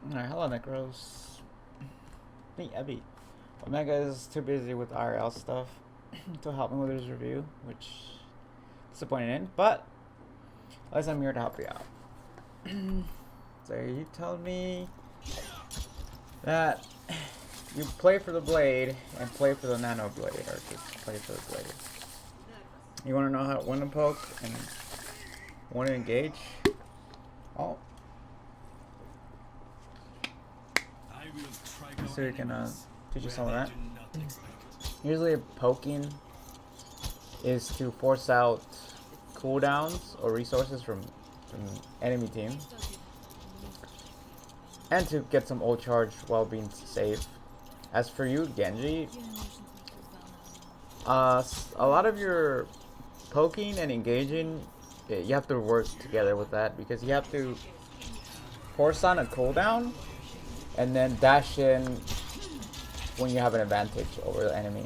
Alright, hello Necros. Me, Ebby. Omega is too busy with IRL stuff to help me with his review, which disappointing in, but at least I'm here to help you out. So you told me that you play for the blade and play for the nano blade, or just play for the blade. You want to know how to win a poke and want to engage? Oh. So you can teach you some of that. Usually poking is to force out cooldowns or resources from enemy team, and to get some ult charge while being safe. As for you, Genji, a lot of your poking and engaging, you have to work together with that, because you have to force on a cooldown and then dash in when you have an advantage over the enemy.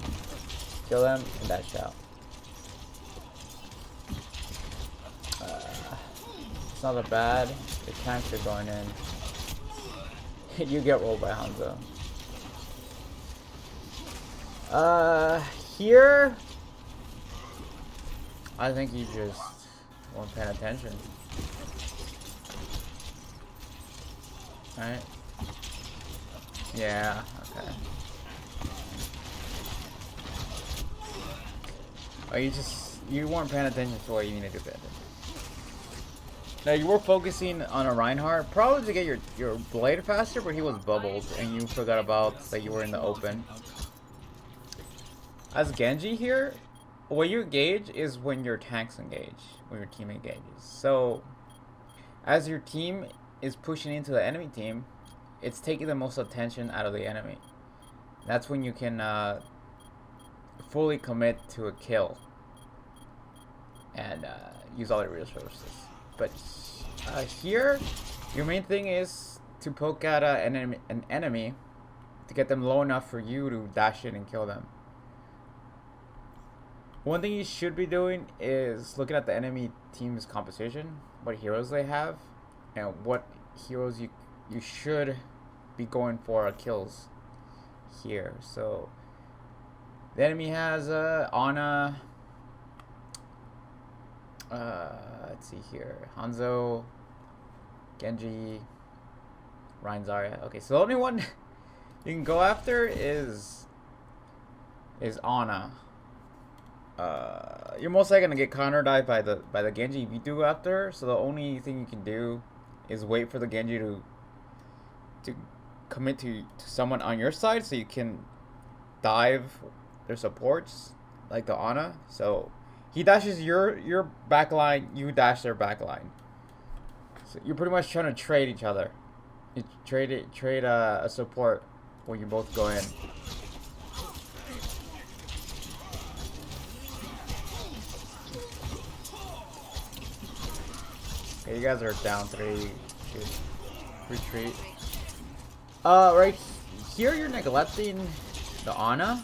Kill them and dash out. It's not that bad. The tanks are going in. You get rolled by Hanzo. Here, I think you just weren't paying attention. Right? Yeah, okay. Oh, you weren't paying attention to what you needed to pay attention. Now, you were focusing on a Reinhardt, probably to get your blade faster, but he was bubbled, and you forgot about that you were in the open. As Genji here, what you engage is when your tanks engage, when your team engages. So, as your team is pushing into the enemy team, it's taking the most attention out of the enemy. That's when you can fully commit to a kill and use all your resources. But here, your main thing is to poke at an enemy to get them low enough for you to dash in and kill them. One thing you should be doing is looking at the enemy team's composition, what heroes they have, and what heroes you should be going for kills here. So the enemy has Ana, let's see here, Hanzo, Genji, Rein, Zarya. Okay, so the only one you can go after is Ana. You're most likely gonna get counter dive by the Genji if you do after. So the only thing you can do is wait for the Genji to commit to someone on your side, so you can dive their supports like the Ana. So he dashes your backline, you dash their backline. So you're pretty much trying to trade each other. You trade a support when you both go in. Okay, you guys are down 3. Retreat. Right here you're neglecting the Ana.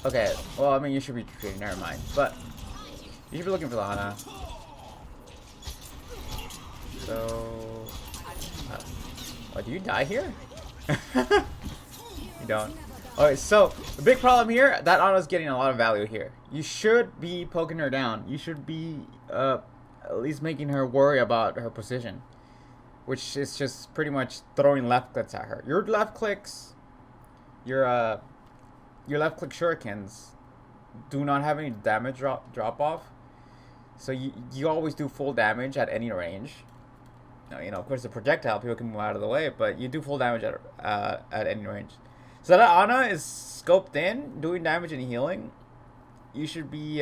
Okay, well, I mean, you should be retreating, never mind. But you should be looking for the Ana. So, what, do you die here? You don't. Alright, so the big problem here, that Ana's getting a lot of value here. You should be poking her down. You should be at least making her worry about her position, which is just pretty much throwing left clicks at her. Your left clicks, your left click shurikens do not have any damage drop off. So you always do full damage at any range. Now, you know, of course, the projectile, people can move out of the way, but you do full damage at any range. So that Ana is scoped in, doing damage and healing. You should be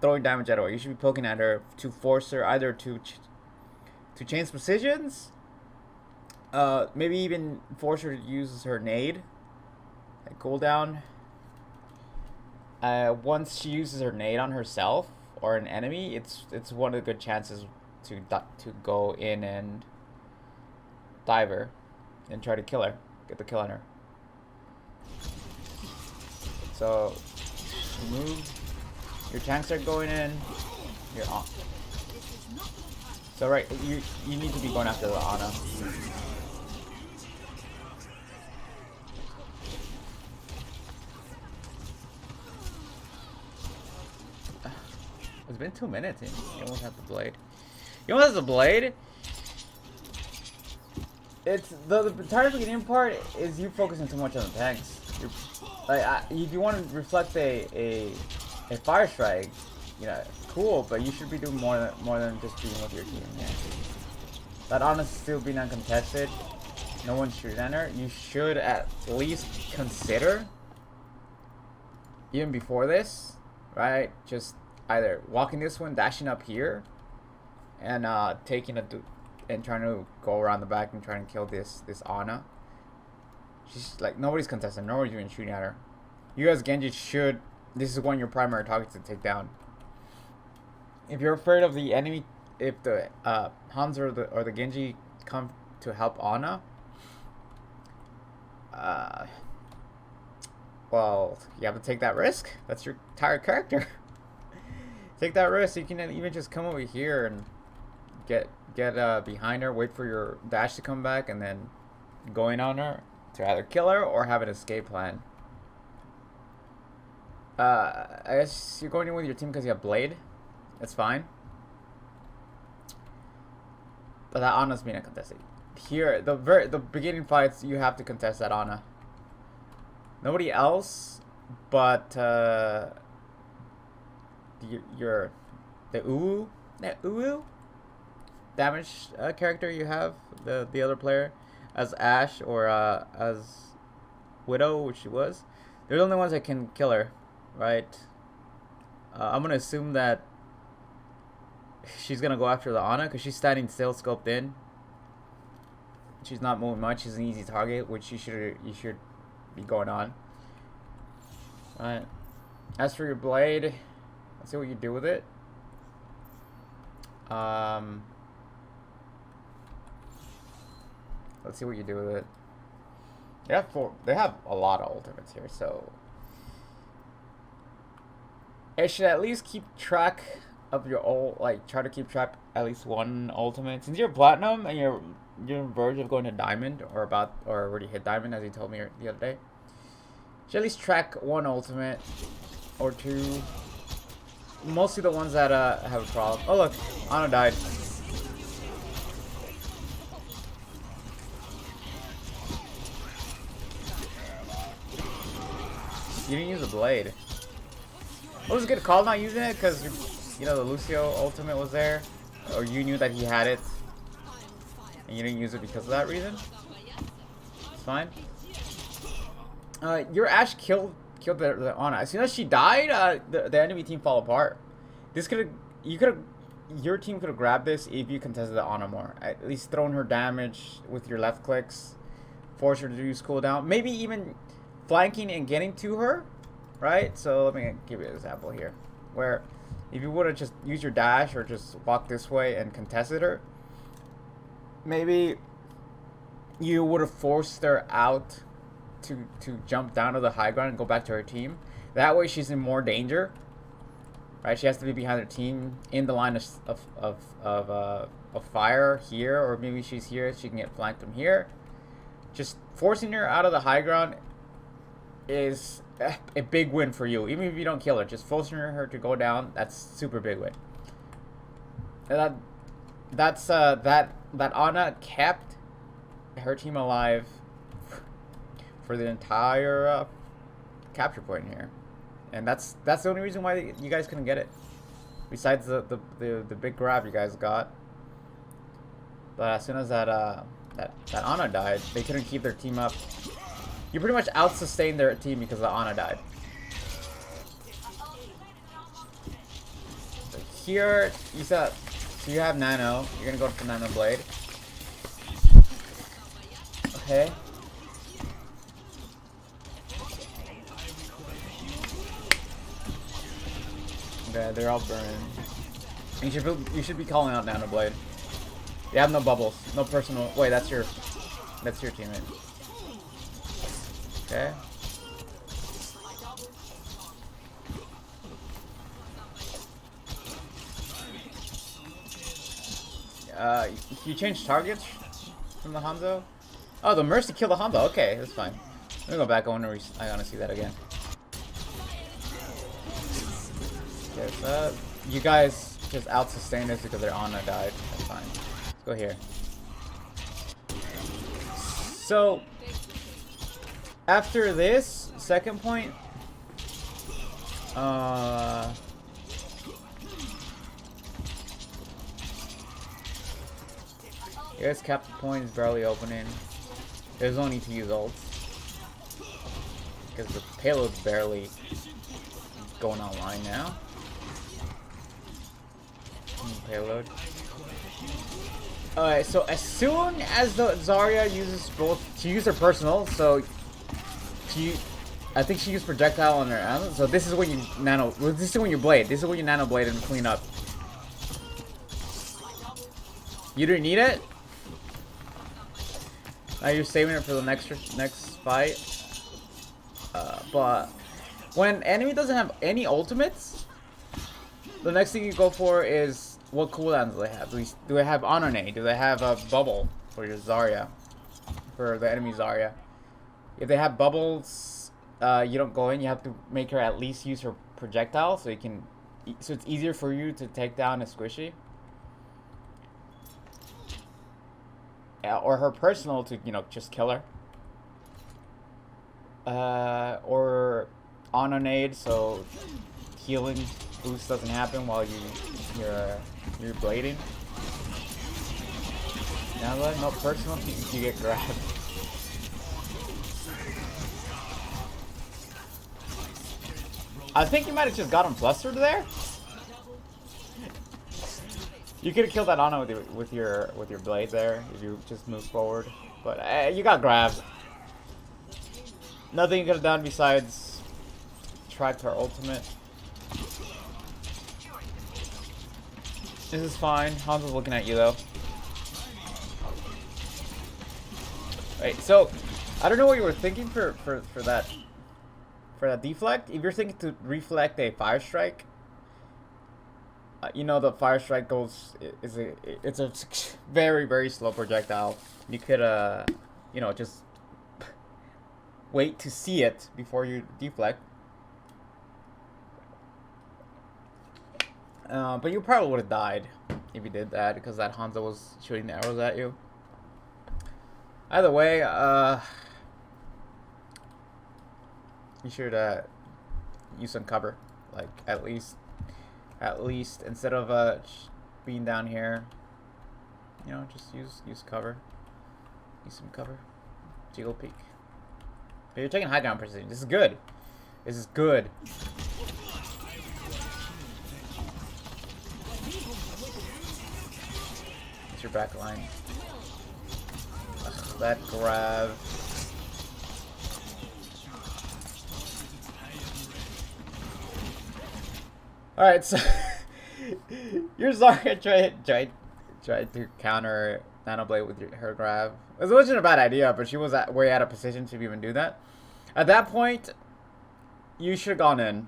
throwing damage at her. You should be poking at her to force her either to change positions, maybe even force her to use her nade, like cooldown. Once she uses her nade on herself or an enemy, it's one of the good chances to go in and dive her and try to kill her, get the kill on her. So move. Your tanks are going in. You're on. So right, you need to be going after the Ana. It's been 2 minutes and you almost have the blade. You almost have the blade. It's the entire beginning part is you focusing too much on the tanks. If you want to reflect a fire strike, you know, cool, but you should be doing more than just being with your team. Yeah. That honestly still being uncontested, no one's shooting at her. You should at least consider, even before this, right? Just either walking this one, dashing up here, and taking and trying to go around the back and trying to kill this Ana. She's like, nobody's contesting, nobody's even shooting at her. You as Genji should. This is one of your primary targets to take down. If you're afraid of the enemy, if the Hans or the Genji come to help Ana, well, you have to take that risk. That's your entire character. Take that risk. You can even just come over here and get behind her, wait for your dash to come back, and then going on her to either kill her or have an escape plan. I guess you're going in with your team because you have Blade. That's fine. But that Ana's being uncontested. Here, the beginning fights, you have to contest that Ana. Nobody else, but the Uwu damage character you have, the other player, as Ashe or as Widow, which she was. They're the only ones that can kill her, right? I'm gonna assume that she's gonna go after the Ana because she's standing still, scoped in. She's not moving much. She's an easy target, which you should be going on. Alright. As for your blade, let's see what you do with it. Let's see what you do with it. They have a lot of ultimates here, so it should at least keep track of your try to keep track at least one ultimate. Since you're platinum and you're on verge of going to diamond or already hit diamond, as you told me the other day, you should at least track one ultimate or two. Mostly the ones that have a problem. Oh look, Ana died. You didn't use a blade. It was a good call not using it because, you know, the Lucio ultimate was there. Or you knew that he had it. And you didn't use it because of that reason. It's fine. Your Ashe killed the Ana. As soon as she died, the enemy team fall apart. Your team could have grabbed this if you contested the Ana more. At least thrown her damage with your left clicks. Force her to use cooldown. Maybe even flanking and getting to her, right? So let me give you an example here, where if you would have just used your dash or just walked this way and contested her, maybe you would have forced her out to jump down to the high ground and go back to her team. That way she's in more danger, right? She has to be behind her team in the line of fire here, or maybe she's here, she can get flanked from here. Just forcing her out of the high ground is a big win for you. Even if you don't kill her, just forcing her to go down, that's super big win. And that Ana kept her team alive for the entire capture point here, and that's the only reason why you guys couldn't get it. Besides the big grab you guys got, but as soon as that Ana died, they couldn't keep their team up. You pretty much out-sustained their team because the Ana died. So here, so you have Nano. You're gonna go for Nano Blade. Okay. Okay, they're all burning. You should be calling out Nano Blade. You have no bubbles, no personal. Wait, that's your teammate. Okay. You change targets from the Hanzo? Oh, the Mercy killed the Hanzo. Okay, that's fine. Let me go back. I want to see that again. Okay, so you guys just out-sustain this because their Ana died. That's fine. Let's go here. So, after this, second point, yes, cap point is barely opening. There's no need to use ults because the payload's barely going online now. Payload. Alright, so as soon as the Zarya uses both, she used her personal, so I think she used projectile on her ammo. So this is when you this is when you blade. This is when you nano blade and clean up. You didn't need it. Now you're saving it for the next fight. But when enemy doesn't have any ultimates, the next thing you go for is what cooldowns do they have? Do they have Honor Nade? Do they have a bubble for your Zarya? For the enemy Zarya. If they have bubbles, you don't go in. You have to make her at least use her projectile so you can. So it's easier for you to take down a squishy. Or her personal to just kill her. Or Honor Nade so healing boost doesn't happen while you're blading. Now that no personal, you get grabbed. I think you might have just got him flustered there. You could have killed that Ana with your blade there if you just moved forward, but you got grabbed. Nothing you could have done besides track her ultimate. This is fine. Hanzo's looking at you though. Wait, so I don't know what you were thinking for that deflect. If you're thinking to reflect a fire strike, the fire strike it's a very, very slow projectile. You could just wait to see it before you deflect. But you probably would have died if you did that because that Hanzo was shooting the arrows at you. Either way, you should use some cover. Like at least instead of being down here, just use cover. Use some cover. Jiggle peek. But you're taking high ground precision. This is good. This is good. It's your back line. Ugh, that grab. Alright, so your Zarya tried to counter Nanoblade with her grab. It wasn't a bad idea, but she was way out of position to even do that. At that point, you should have gone in.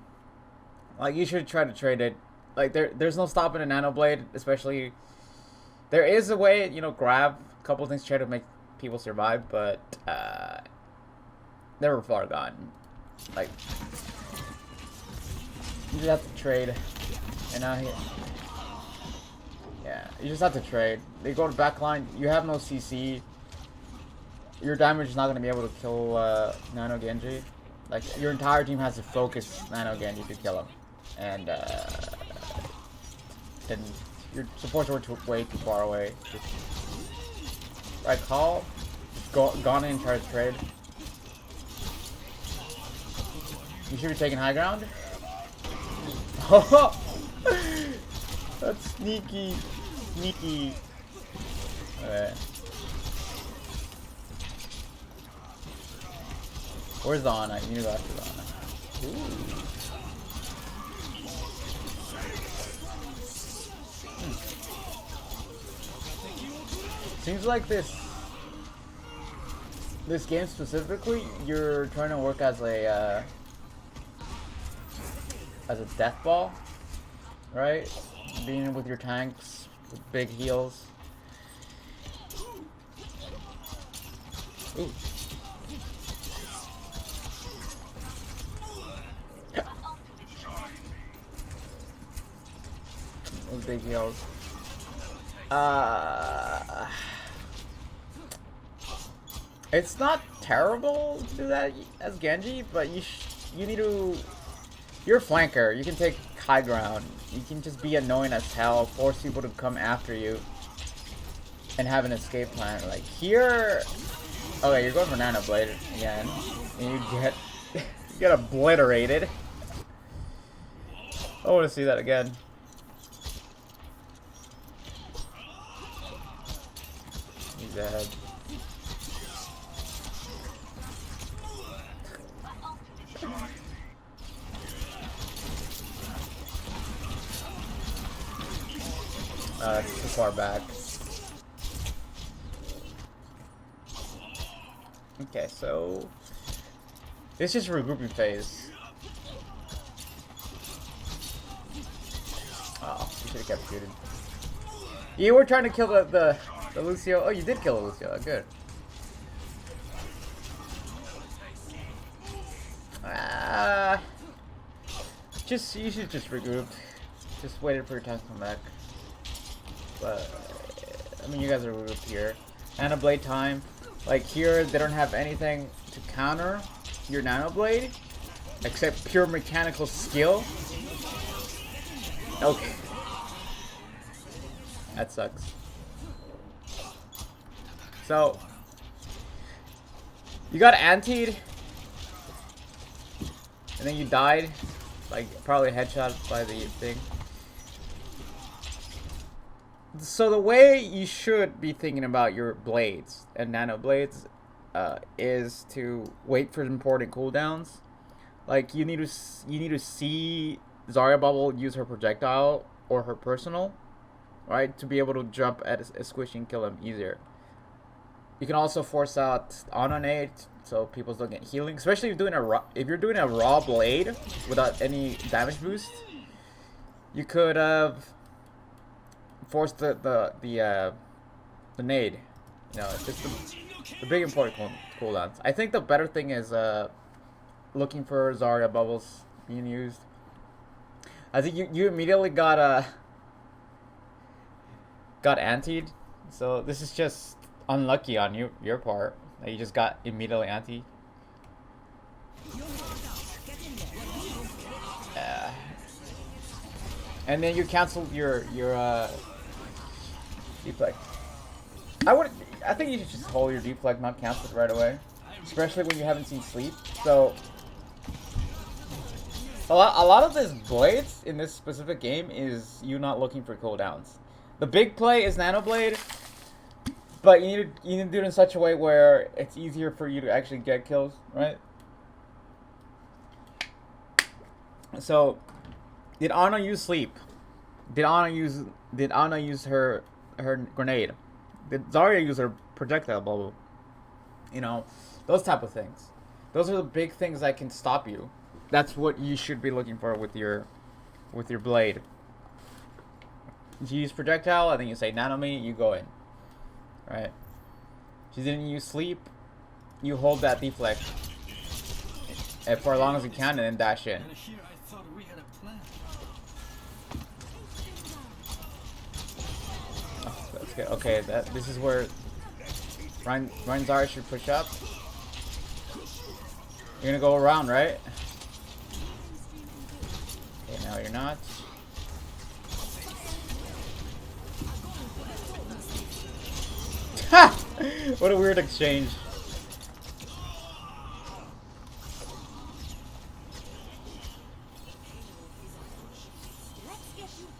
Like, you should try to trade it. Like, there's no stopping a Nanoblade, especially. There is a way, grab a couple things, try to make people survive, but they were far gone. Like, you just have to trade. And now here. Yeah, you just have to trade. They go to backline. You have no CC. Your damage is not going to be able to kill Nano Genji. Like, your entire team has to focus Nano Genji to kill him. And then your supports were way too far away. Right call. Gone in and tried to trade. You should be taking high ground. Oh, that's sneaky. Sneaky. Okay. Where's the Ana? You need to go after the Ana. Ooh. Seems like this game specifically, you're trying to work as a death ball, right? Being with your tanks with big heals. Ooh. Those big heals. It's not terrible to do that as Genji, but you need to. You're a flanker. You can take high ground. You can just be annoying as hell, force people to come after you, and have an escape plan. Like here, okay, you're going for Nano Blade again, and you get you get obliterated. I want to see that again. He's dead. It's too far back. Okay, so it's just a regrouping phase. Oh, you should have kept shooting. You were trying to kill the Lucio. Oh, you did kill the Lucio. Good. You should just regroup. Just waited for your time to come back. But I mean, you guys are regrouped here. Nano Blade time. Like here, they don't have anything to counter your Nano Blade except pure mechanical skill. Okay. That sucks. So you got antied, and then you died, like probably headshot by the thing. So the way you should be thinking about your blades and nano blades is to wait for important cooldowns. Like you need to see Zarya Bubble use her projectile or her personal, right, to be able to jump at a squish and kill him easier. You can also force out Ana nade so people don't get healing, especially if you're doing a raw blade without any damage boost. You could have forced the nade. You know, it's just the big important cooldowns. I think the better thing is looking for Zarya bubbles being used. I think you immediately got antied, so this is just unlucky on your part that you just got immediately anti. And then you canceled your deflect. I think you should just hold your deflect, not cancel it right away, especially when you haven't seen sleep. So a lot of this blades in this specific game is you not looking for cooldowns. The big play is Nano Blade, but you need to do it in such a way where it's easier for you to actually get kills, right? So, did Ana use sleep? Did Ana use her grenade? Did Zarya use her projectile bubble? You know, those type of things. Those are the big things that can stop you. That's what you should be looking for with your blade. You use projectile, and then you say nano me, you go in. Right? If you didn't use sleep, you hold that deflect for as long as you can, and then dash in. Oh, that's good. Okay, this is where Ryan Zarya should push up. You're gonna go around, right? Okay, now you're not. Ha! What a weird exchange.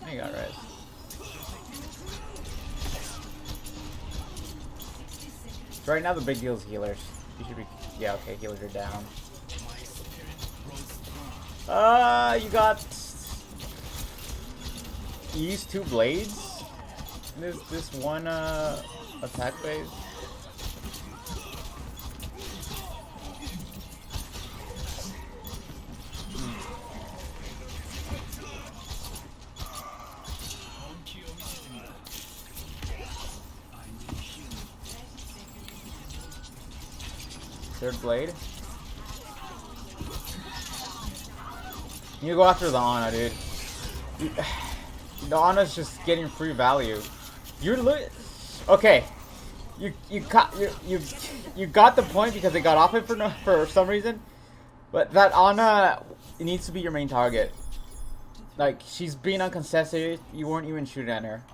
I got res. So right now the big deal is healers. You should be, yeah, okay, healers are down. You used 2 blades in this one attack phase. Third blade. You go after the Ana, dude. The Ana's just getting free value. Okay. You got the point because they got off it for some reason, but that Ana needs to be your main target. Like, she's being uncontested. You weren't even shooting at her.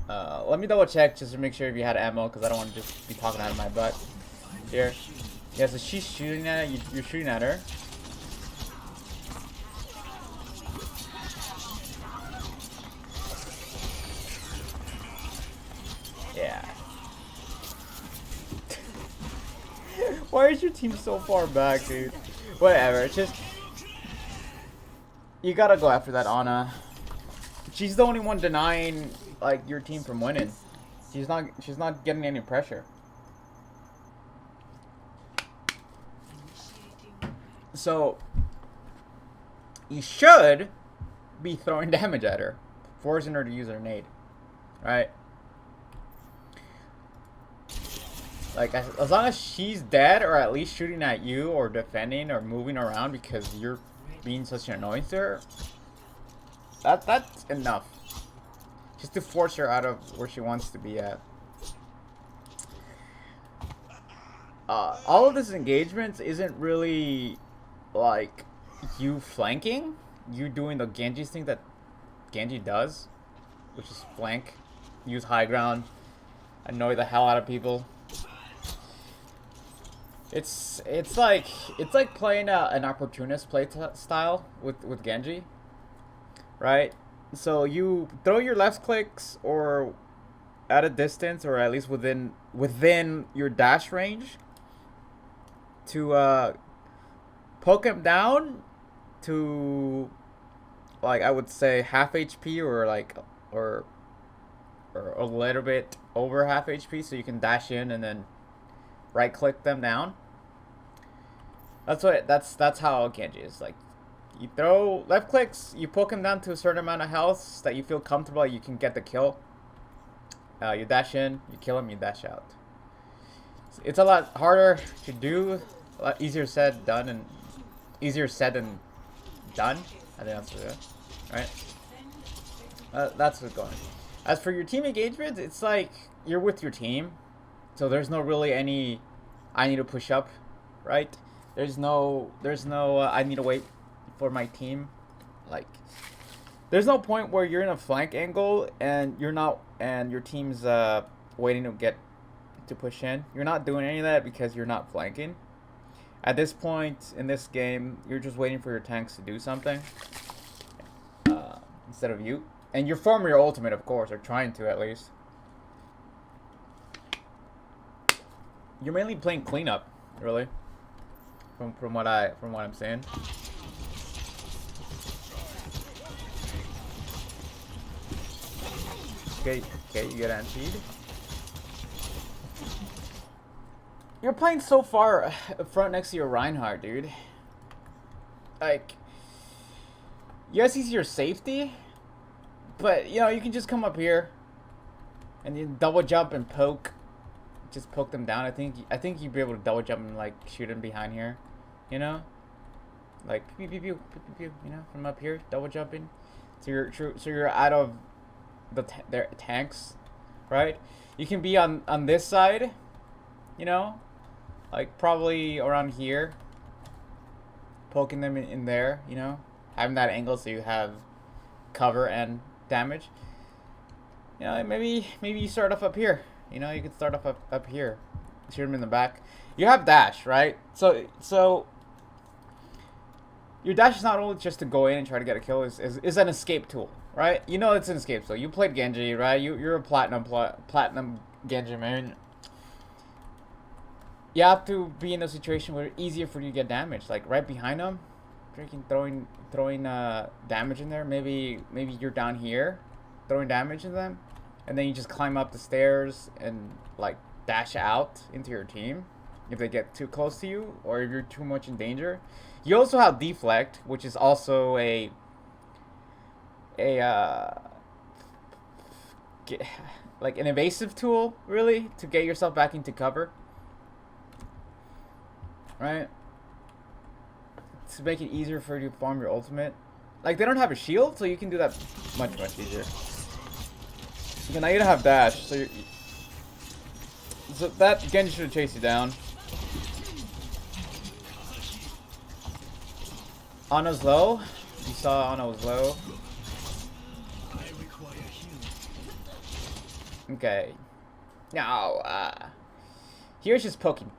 Let me double check just to make sure if you had ammo, because I don't want to just be talking out of my butt here. Yeah, so she's shooting at you. You're shooting at her. Yeah. Why is your team so far back, dude? Whatever. It's just you gotta go after that Ana. She's the only one denying like your team from winning. She's not getting any pressure. So you should be throwing damage at her, forcing her to use her nade, right? Like, as long as she's dead, or at least shooting at you, or defending, or moving around because you're being such an annoyance to her, that's enough. Just to force her out of where she wants to be at. All of this engagement isn't really, like, you flanking. You doing the Genji's thing that Genji does, which is flank, use high ground, annoy the hell out of people. It's like playing an opportunist play style with Genji, right? So you throw your left clicks or at a distance, or at least within your dash range, to poke him down to, like, I would say half HP, or like or a little bit over half HP, so you can dash in and then right click them down. That's how Genji is. Like, you throw left clicks, you poke him down to a certain amount of health that you feel comfortable you can get the kill. You dash in, you kill him, you dash out. It's a lot harder to do, a lot easier said done, and easier said than done. I think that's it, right? That's what's going. As for your team engagement, it's like you're with your team, so there's no really any I need to push up, right? There's no I need to wait for my team. Like, there's no point where you're in a flank angle and your team's waiting to push in. You're not doing any of that because you're not flanking. At this point in this game, you're just waiting for your tanks to do something instead of you. And you're forming your ultimate, of course, or trying to at least. You're mainly playing cleanup, really. From what I'm saying. Okay, you get antied. You're playing so far front next to your Reinhardt, dude. Like, yes, he's your safety, but you know you can just come up here and you double jump and poke. Just poke them down. I think you'd be able to double jump and like shoot him behind here, you know, like pew pew pew pew pew pew, you know, from up here, double jumping. So you're out of their tanks, right? You can be on this side, you know, like probably around here, poking them in there, you know, having that angle so you have cover and damage. You know, maybe you start off up here. You know, you could start off up here, shoot him in the back. You have dash, right? So your dash is not only just to go in and try to get a kill. Is an escape tool, right? You know it's an escape tool. You played Genji, right? You're a platinum Genji man. You have to be in a situation where it's easier for you to get damage, like right behind them, freaking throwing damage in there. Maybe you're down here, throwing damage in them. And then you just climb up the stairs and like dash out into your team if they get too close to you, or if you're too much in danger. You also have deflect, which is also like an evasive tool, really, to get yourself back into cover. right? To make it easier for you to farm your ultimate. Like, they don't have a shield, so you can do that much easier. Okay, now you don't have dash, so so that Genji should have chased you down. Ana's low. You saw Ana was low. Okay. Now, here's just poking.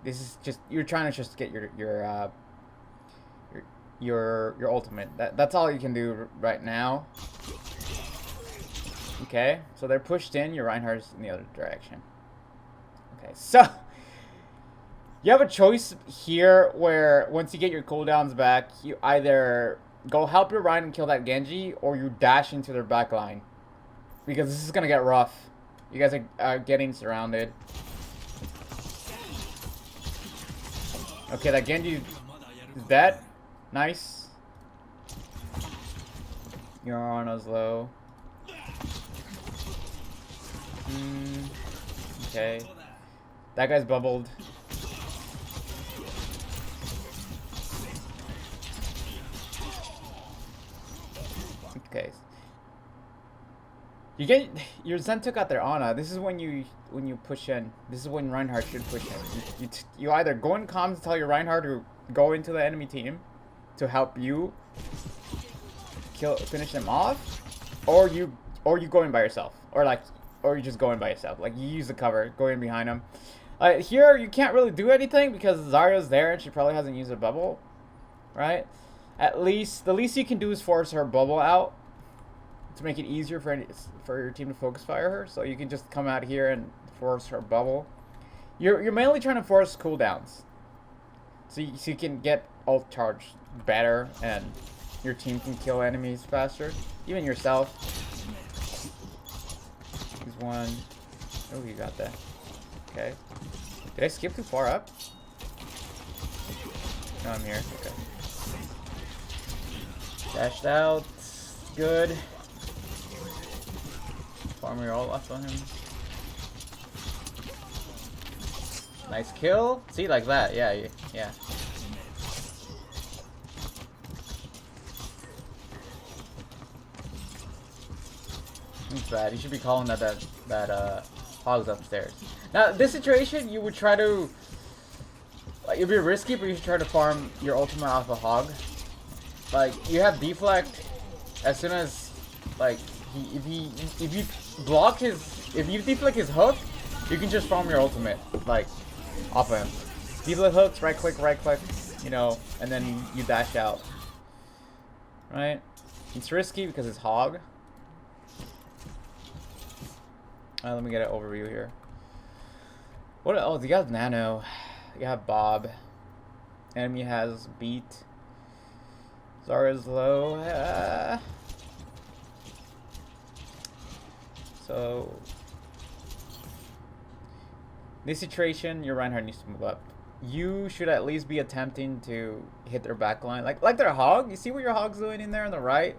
This is just, you're trying to just get your ultimate. That's all you can do right now. Okay, so they're pushed in. Your Reinhardt's in the other direction. Okay, so you have a choice here where once you get your cooldowns back, you either go help your Rein and kill that Genji, or you dash into their backline. Because this is gonna get rough. You guys are getting surrounded. Okay, that Genji is dead. Nice. Your Ana's low. Okay. That guy's bubbled. Okay. You get your Zen took out their Ana. This is when you push in. This is when Reinhardt should push in. You either go in comms and tell your Reinhardt to go into the enemy team to help you finish them off, or you go in by yourself, or you just go in by yourself. Like, you use the cover, go in behind them. Here you can't really do anything because Zarya's there and she probably hasn't used a bubble, right? The least you can do is force her bubble out to make it easier for your team to focus fire her. So you can just come out here and force her bubble. You're mainly trying to force cooldowns, so you can get ult charge better and your team can kill enemies faster, even yourself. He's one. Oh, you got that. Okay. Did I skip too far up? No, I'm here. Okay. Dashed out. Good. Farmer all left on him. Nice kill. See, like that. Yeah. That's bad. You should be calling that hog's upstairs. Now, this situation, you would try to, like, it'd be risky, but you should try to farm your ultimate off a hog. Like, you have deflect. As soon as, like, if you deflect his hook, you can just farm your ultimate, like, off of him. Deflect hooks, right click, you know, and then you dash out. Right? It's risky because it's hog. Let me get an overview here. What? Oh, you got Nano. You have Bob. Enemy has Beat. Zara's low. So, this situation, your Reinhardt needs to move up. You should at least be attempting to hit their backline, like their hog. You see what your hog's doing in there on the right?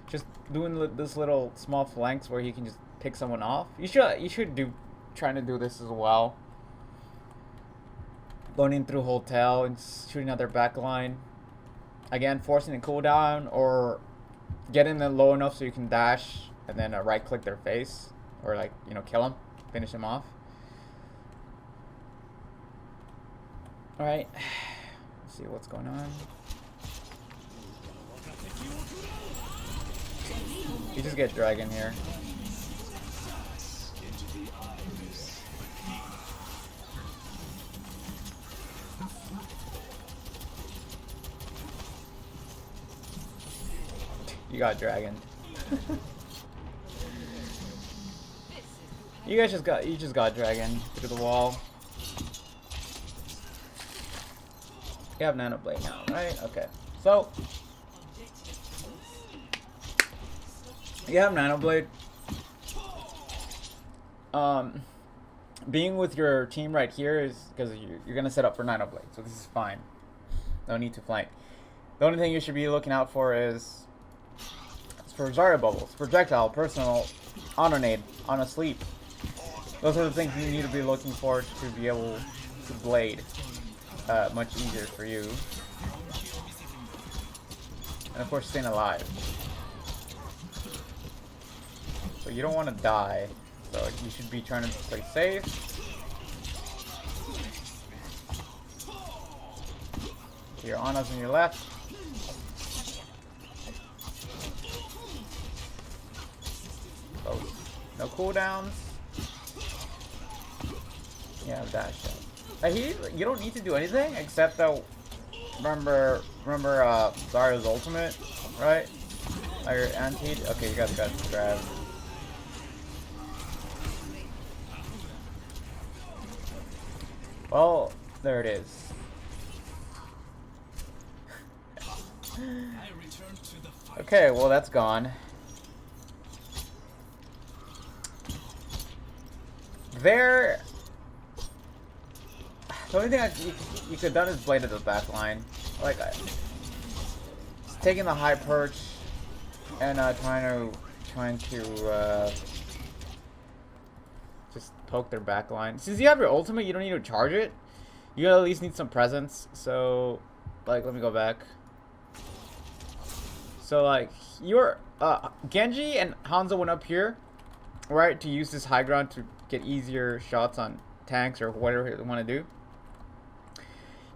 Just doing this little small flanks where he can just pick someone off. You should trying to do this as well. Going in through hotel and shooting at their backline. Again, forcing a cooldown or getting them low enough so you can dash and then right click their face or, like, you know, kill them, finish them off. All right, let's see what's going on. You just get dragon here. You got dragon. You just got dragon through the wall. You have Nano Blade now, right? Okay. So you have Nano Blade. Being with your team right here is because you're gonna set up for Nano Blade, so this is fine. No need to flank. The only thing you should be looking out for is for Zarya bubbles, projectile, personal, honor nade, on a sleep. Those are the things you need to be looking for to be able to blade. much easier for you. And of course, staying alive. So you don't want to die. So you should be trying to play safe. Your Ana's on your left. Oh, no cooldowns. Yeah, dash out. You don't need to do anything except remember Zarya's ultimate, right? Or your anti. Okay, you guys got to grab. Well, there it is. Okay, well that's gone. The only thing you could have done is bladed the back line. Like, taking the high perch and trying to just poke their back line. Since you have your ultimate, you don't need to charge it. You at least need some presence. So, like, let me go back. So, like, your Genji and Hanzo went up here, right, to use this high ground to get easier shots on tanks or whatever they want to do.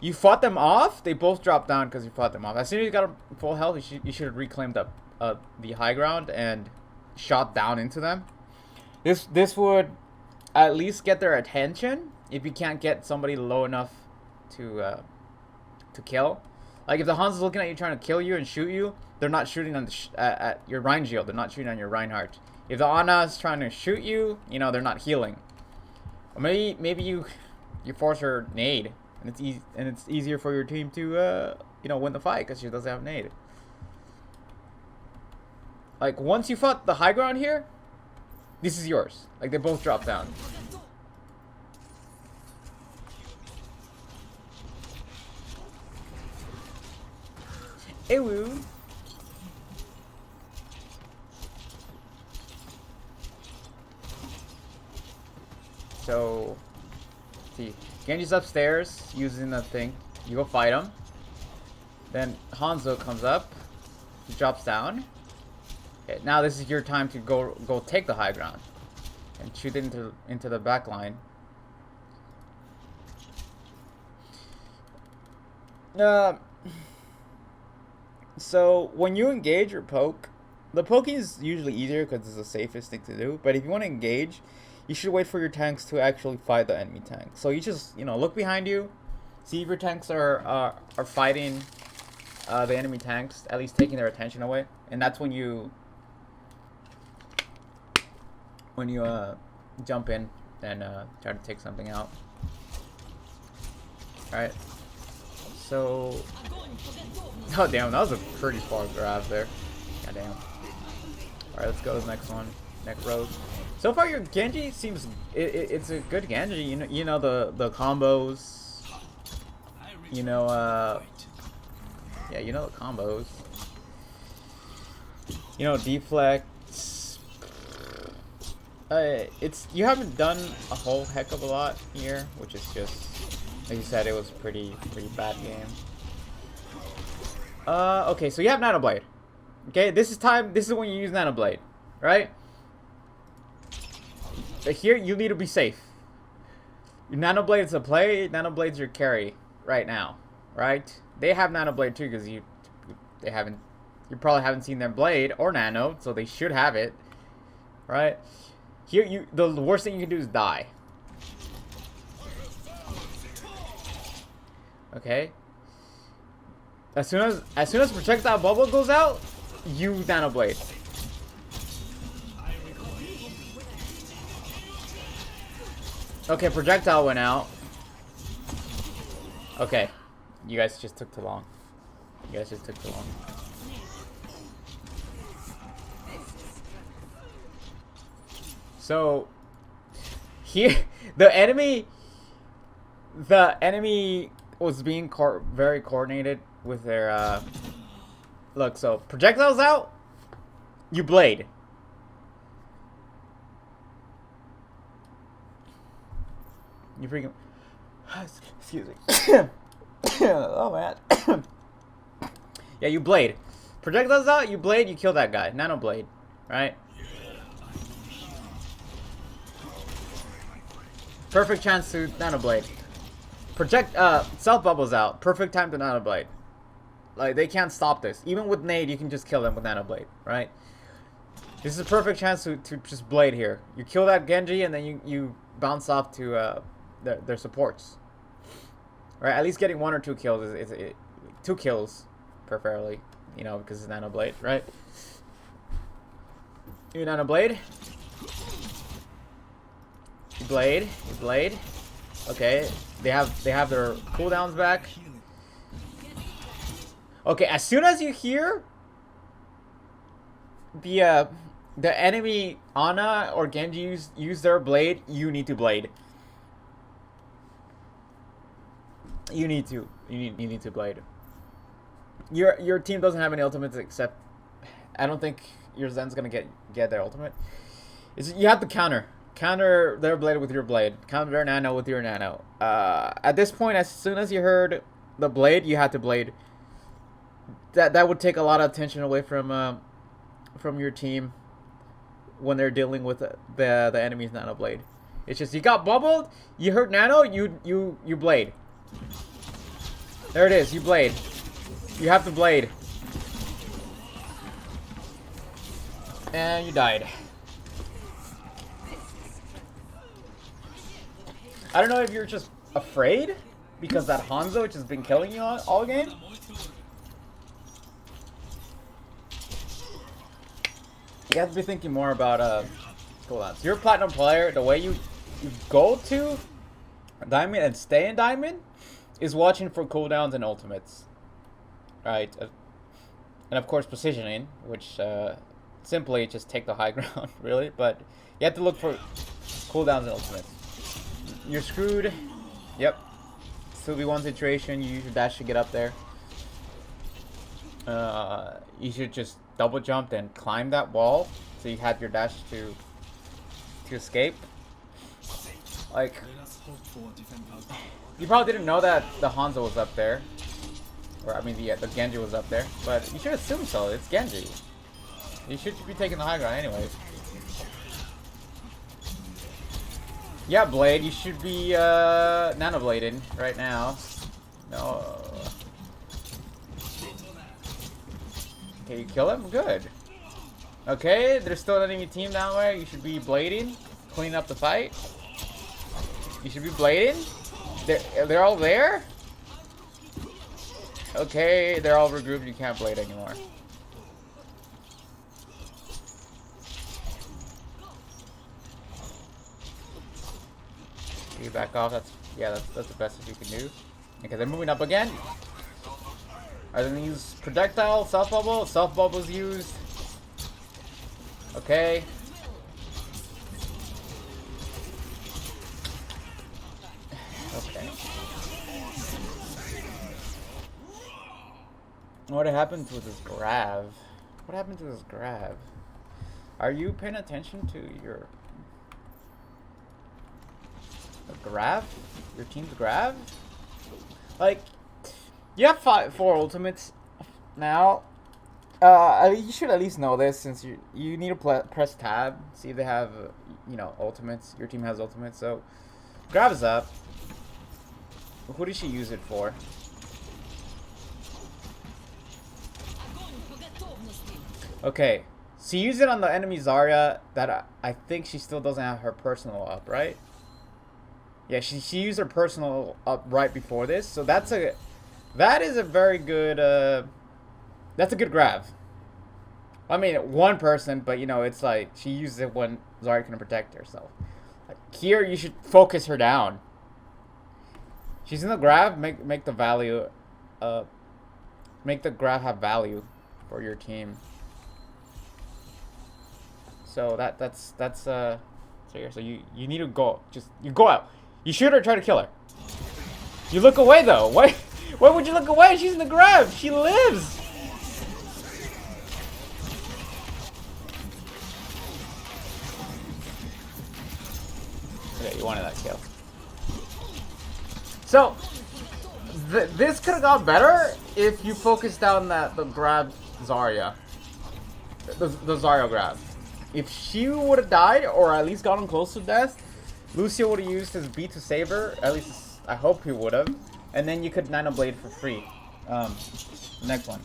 You fought them off. They both dropped down because you fought them off. As soon as you got full health, you should have reclaimed the high ground and shot down into them. This would at least get their attention if you can't get somebody low enough to kill. Like, if the Hanzo's looking at you trying to kill you and shoot you, they're not shooting on at your Reingield. They're not shooting on your Reinhardt. If the Ana's trying to shoot you, you know, they're not healing. Or maybe you force her nade, and it's easier for your team to you know, win the fight because she doesn't have nade. Like, once you fought the high ground here, this is yours. Like, they both drop down. Ew. So, see, Genji's upstairs using the thing. You go fight him. Then Hanzo comes up. He drops down. Okay, now this is your time to go take the high ground and shoot it into the back line. So when you engage or poke, the poking is usually easier because it's the safest thing to do. But if you want to engage, you should wait for your tanks to actually fight the enemy tank. So you just, you know, look behind you, see if your tanks are fighting the enemy tanks, at least taking their attention away, and that's when you jump in and try to take something out. All right. So, oh damn, that was a pretty far grab there. God damn. All right, let's go to the next one. Next road. So far, your Genji seems it's a good Genji. You know the combos. You know yeah, you know the combos. You know, deflects. You haven't done a whole heck of a lot here, which is just, like you said, it was pretty bad game. Okay, so you have Nano Blade. Okay, this is when you use Nano Blade, right? But here you need to be safe. Your Nano Blade's a play. Nano Blade's your carry right now, right? They have Nano Blade too, because you probably haven't seen their blade or Nano, so they should have it, right? Here the worst thing you can do is die. Okay. As soon as projectile bubble goes out, you Nano Blade. Okay, projectile went out. Okay. You guys just took too long. So here the enemy was being very coordinated with their look, so projectiles out, you blade. You freaking excuse me. Oh man. Yeah, you blade. Projectiles out, you blade, you kill that guy. Nano blade, right? Perfect chance to nano blade. Self bubbles out. Perfect time to nano blade. Like they can't stop this. Even with nade, you can just kill them with nano blade, right? This is a perfect chance to just blade here. You kill that Genji and then you bounce off to their supports. Right? At least getting 1 or 2 kills is 2 kills, preferably. You know, because it's nano blade, right? You nano blade. You blade. You blade. Okay. They have their cooldowns back. Okay, as soon as you hear the enemy Ana or Genji use their blade, you need to blade. You need to blade. Your team doesn't have any ultimates except I don't think your Zen's gonna get their ultimate. You have to counter their blade with your blade, counter their nano with your nano. At this point, as soon as you heard the blade, you had to blade. That would take a lot of attention away from your team when they're dealing with the enemy's nano blade. It's just you got bubbled, you heard nano, you blade. There it is, you blade. You have to blade. And you died. I don't know if you're just afraid because that Hanzo which has been killing you all game. You have to be thinking more about cooldowns. You're a platinum player. The way you go to diamond and stay in diamond is watching for cooldowns and ultimates, right? And of course positioning, which simply just take the high ground, really. But you have to look for cooldowns and ultimates. You're screwed. Yep. 2v1 situation. You use your dash to get up there. You should just double jump and climb that wall so you have your dash to escape. Like, you probably didn't know that the Hanzo was up there, or I mean the Genji was up there, but you should assume so. It's Genji. You should be taking the high ground anyways. Yeah, Blade, you should be nano blading right now. No. Okay, you kill him? Good. Okay, there's still an enemy team down there. You should be blading, cleaning up the fight. You should be blading. They're all there? Okay, they're all regrouped. You can't blade anymore. You back off. That's the best that you can do. Okay, they're moving up again. Are they gonna use projectile, self bubble? Self bubble's used. Okay. Okay. What happened to this grab? What happened to this grab? Are you paying attention to your grab? Your team's grab? Like, you have 4 ultimates now. You should at least know this since you need to press tab, see if they have ultimates. Your team has ultimates, so grab is up. Who did she use it for? Okay, she used it on the enemy Zarya that I think she still doesn't have her personal up, right? Yeah, she used her personal up right before this, so that is a very good that's a good grab. I mean, one person, but it's like she uses it when Zarya can protect herself. Like, here you should focus her down. She's in the grab, make the value make the grab have value for your team. So so you need to go. You go out. You shoot her, try to kill her. You look away though. Why would you look away? She's in the grab. She lives. Okay, you wanted that kill. So This could have gone better if you focused down the grab Zarya. The Zarya grab. If she would have died, or at least gotten close to death, Lucio would have used his B to save her. At least, I hope he would have. And then you could Nano Blade for free. Next one.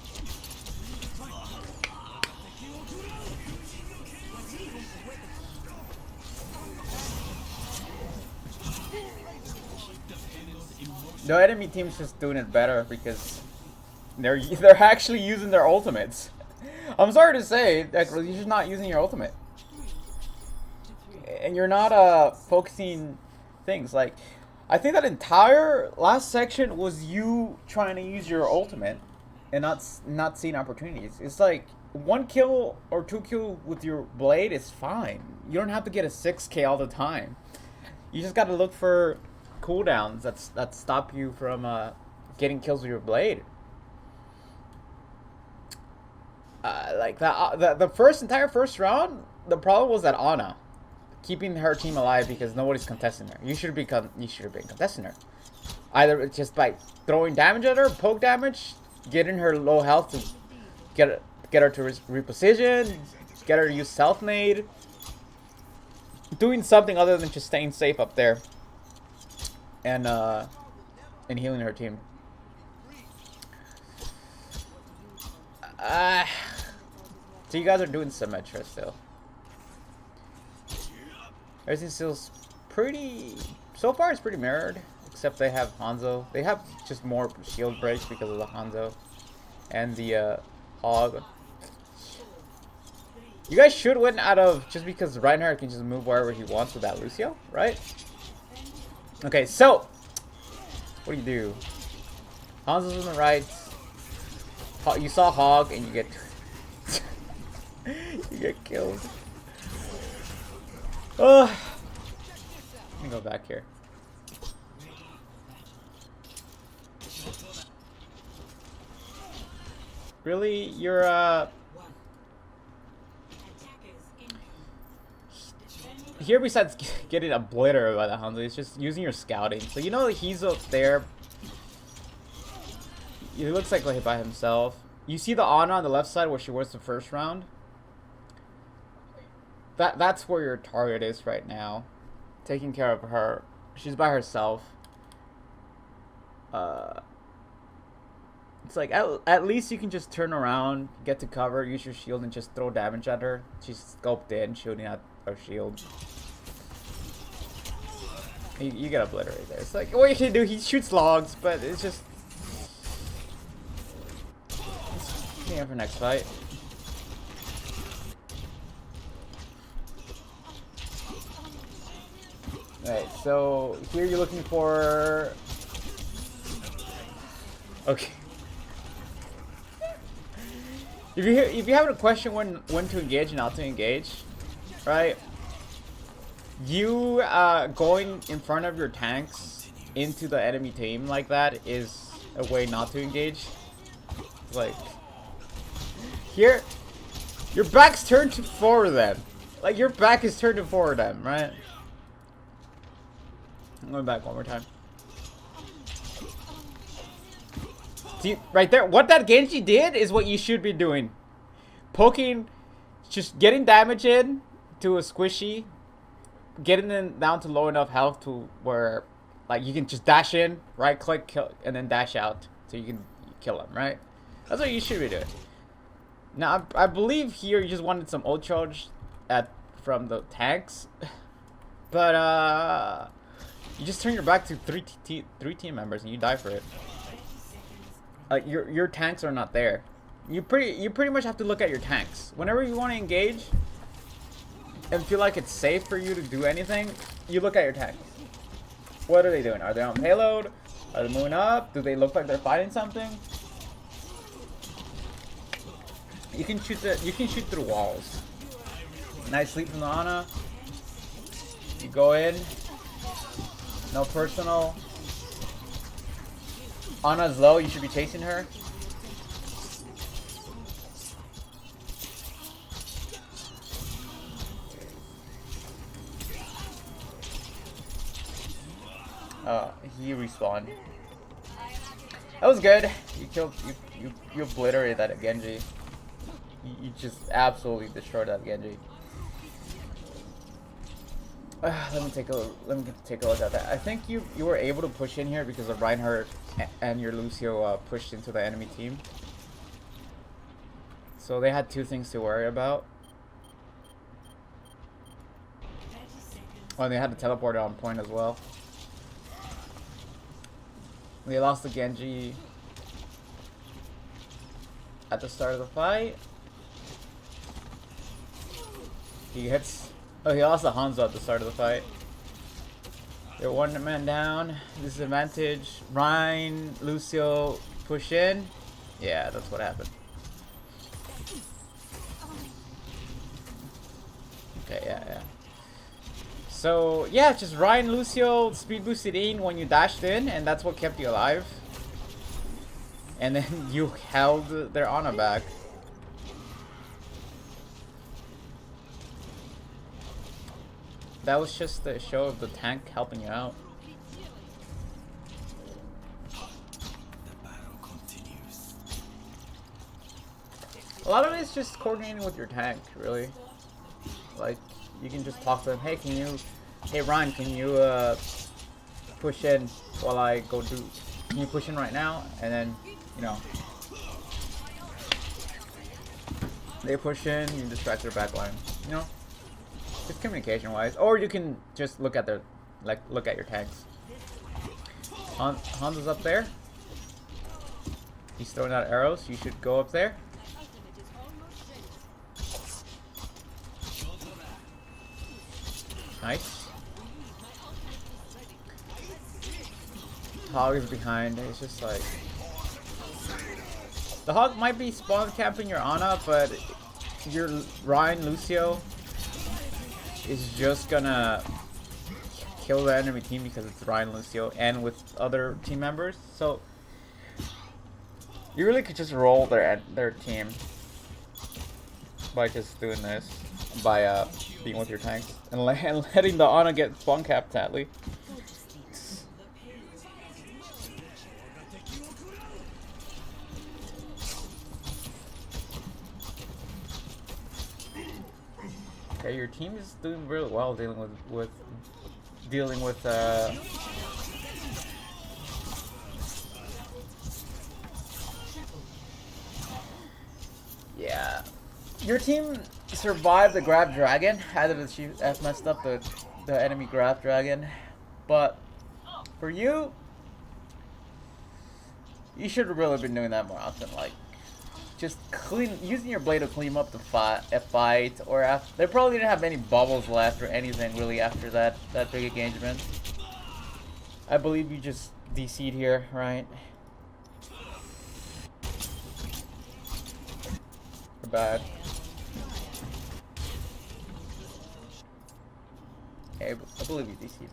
The enemy team's just doing it better because they're actually using their ultimates. I'm sorry to say that you're just not using your ultimate, and you're not focusing things. Like, I think that entire last section was you trying to use your ultimate and not seeing opportunities. It's like 1 kill or 2 kill with your blade is fine. You don't have to get a 6K all the time. You just got to look for cooldowns that stop you from getting kills with your blade. Like the entire first round, the problem was that Ana keeping her team alive because nobody's contesting her. You should have been contesting her, either just by throwing damage at her, poke damage, getting her low health to get her to reposition, get her to use self nade, doing something other than just staying safe up there and healing her team. So you guys are doing Symmetra still. Everything still's pretty... So far it's pretty mirrored. Except they have Hanzo. They have just more shield breaks because of the Hanzo. And the Hog. You guys should win out of... Just because Reinhardt can just move wherever he wants with that Lucio, right? Okay, so... What do you do? Hanzo's on the right. You saw Hog and you get... you get killed. Let me go back here. Really? You're here, besides getting obliterated by the Hanzo, it's just using your scouting. So you know he's up there. He looks like by himself. You see the Ana on the left side where she was the first round? That's where your target is right now. Taking care of her. She's by herself. It's like at least you can just turn around, get to cover, use your shield, and just throw damage at her. She's scoped in, shooting at her shield. You get obliterated there. It's like, what you can do, he shoots logs, but it's just... Yeah, for next fight. Alright, so here you're looking for... Okay. If you have a question when to engage and not to engage, right? You going in front of your tanks into the enemy team like that is a way not to engage. Like, here, your back's turned for them. Like, your back is turned for them, right? I'm going back one more time. See, right there, what that Genji did is what you should be doing. Poking, just getting damage in to a squishy, getting them down to low enough health to where, like, you can just dash in, right click, kill, and then dash out so you can kill them, right? That's what you should be doing. Now, I believe here you just wanted some ult charge from the tanks, but you just turn your back to three team members and you die for it. Like, your tanks are not there. You pretty much have to look at your tanks. Whenever you want to engage and feel like it's safe for you to do anything, you look at your tanks. What are they doing? Are they on payload? Are they moving up? Do they look like they're fighting something? You can shoot through walls. Nice sleep from the Ana. You go in. No personal. Ana's low, you should be chasing her. He respawned. That was good. You killed, you obliterated that Genji. You just absolutely destroyed that Genji. Let me take a look at that. I think you were able to push in here because of Reinhardt and your Lucio pushed into the enemy team. So they had two things to worry about. Oh, and they had the teleporter on point as well. They lost the Genji at the start of the fight. He hits. Oh, he lost the Hanzo at the start of the fight. They're one man down. Disadvantage. Ryan, Lucio push in. Yeah, that's what happened. Okay, yeah. So, yeah, just Ryan, Lucio speed boosted in when you dashed in, and that's what kept you alive. And then you held their Ana back. That was just the show of the tank helping you out. A lot of it is just coordinating with your tank, really. Like, you can just talk to them. Hey Ryan, can you push in while I go do? Can you push in right now? And then, you know, they push in, you distract their backline. You know, just communication-wise. Or you can just look at their, look at your tanks. Hanzo's up there. He's throwing out arrows. You should go up there. Nice. Hog is behind. It's just like the Hog might be spawn camping your Ana, but your Ryan Lucio is just gonna kill the enemy team because it's Ryan Lucio and with other team members. So you really could just roll their team by just doing this, by being with your tanks and letting the Ana get spawn capped, sadly. Okay, your team is doing really well dealing with yeah. Your team survived the grab dragon. Either the chief F messed up the enemy grab dragon, but for you should have really been doing that more often. Like, just using your blade to clean up the fight, or after they probably didn't have any bubbles left or anything really after that big engagement. I believe you just DC'd here, right? You're bad. Okay, I believe you DC'd.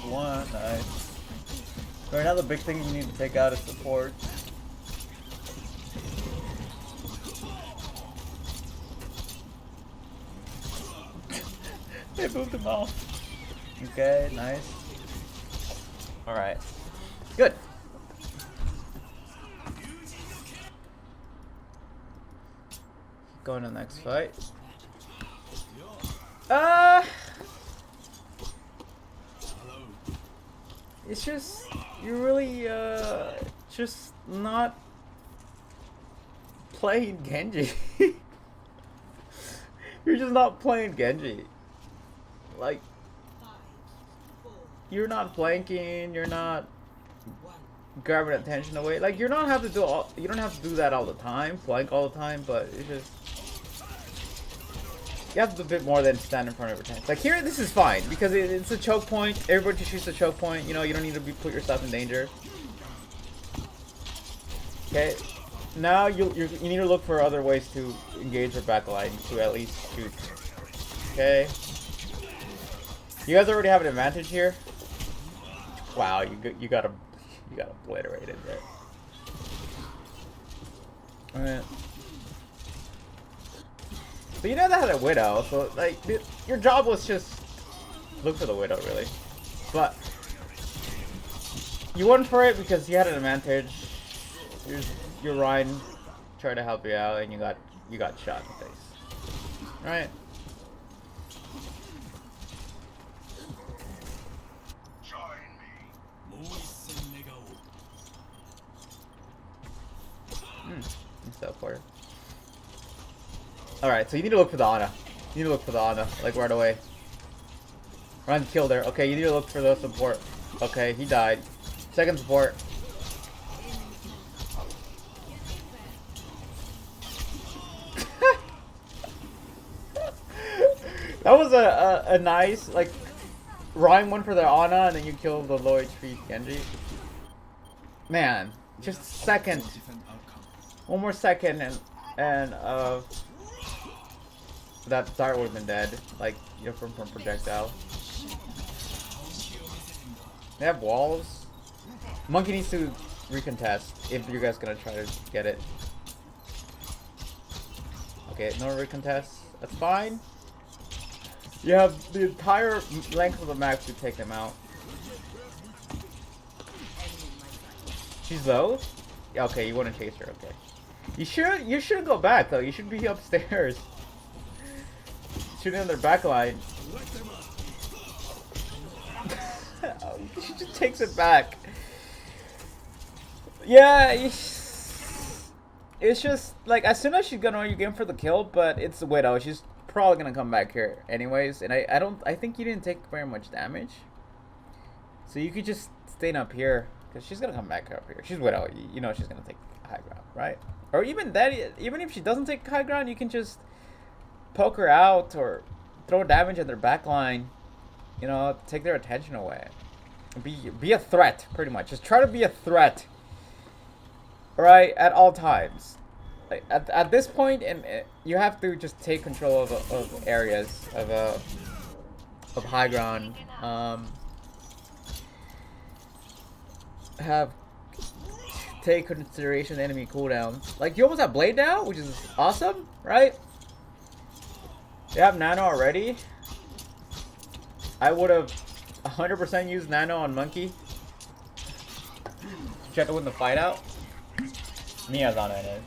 One, nice. Right now the big thing you need to take out is support. They moved him off. Okay, nice. Alright. Good. Going to the next fight. It's just, you're really, just not playing Genji. You're just not playing Genji. Like, you're not flanking, you're not grabbing attention away. Like, you don't have to do that all the time, flank all the time, but it's just, you have to do a bit more than stand in front of your tank. Like here, this is fine because it's a choke point. Everybody just shoots a choke point. You know, you don't need to put yourself in danger. Okay, now you need to look for other ways to engage your backline to at least shoot. Okay, you guys already have an advantage here. Wow, you got obliterated there. Alright. But you never had a Widow, so like your job was just look for the Widow, really. But you went for it because you had an advantage. Your Ryan tried to help you out, and you got shot in the face. All right. For Alright, so you need to look for the Ana. You need to look for the Ana, like right away. Ryan killed her. Okay, you need to look for the support. Okay, he died. Second support. That was a nice, like, Ryan went for the Ana and then you killed the low HP Genji. Man, just second. One more second and that Zard would have been dead, like, you know, from projectile. They have walls. Monkey needs to recontest if you guys gonna try to get it. Okay, no recontest. That's fine. You have the entire length of the map to take them out. She's low? Yeah, okay, you want to chase her, okay. You should go back though. You should be upstairs. Shooting on their back line. She just takes it back. Yeah, it's just like as soon as she's gonna win your game for the kill, but it's a Widow. She's probably gonna come back here anyways. And I think you didn't take very much damage. So you could just stay up here. Because she's gonna come back up here. She's Widow. You know she's gonna take high ground, right? Or even that, even if she doesn't take high ground, you can just poke her out or throw damage at their backline. You know, take their attention away. Be a threat, pretty much. Just try to be a threat, right, at all times. Like at this point, and you have to just take control of areas of high ground. Take consideration enemy cooldowns. Like, you almost have Blade now, which is awesome, right? You have Nano already. I would have 100% used Nano on Monkey. Try to win the fight out. Mia's on it.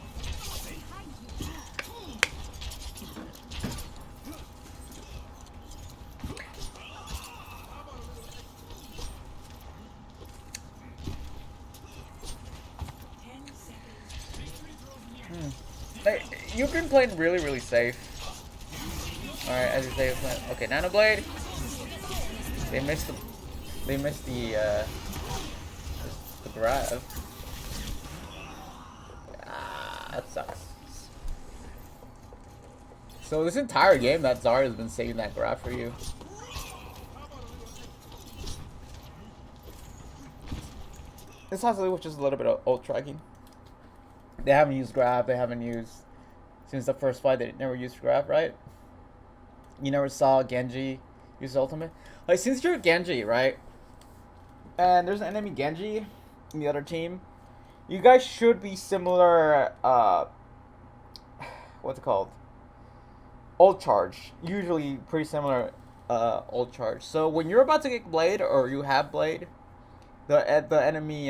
Hey, you've been playing really safe. Alright, as you say, okay, Nano Blade. They missed the grab. That sucks. So this entire game, that Zard has been saving that grab for you. This has to do with just a little bit of ult tracking. They haven't used grab. They haven't used since the first fight. They never used grab, right? You never saw Genji use ultimate. Like, since you're Genji, right? And there's an enemy Genji in the other team. You guys should be similar. What's it called? Ult charge. Usually pretty similar. Ult charge. So when you're about to get Blade or you have Blade, the enemy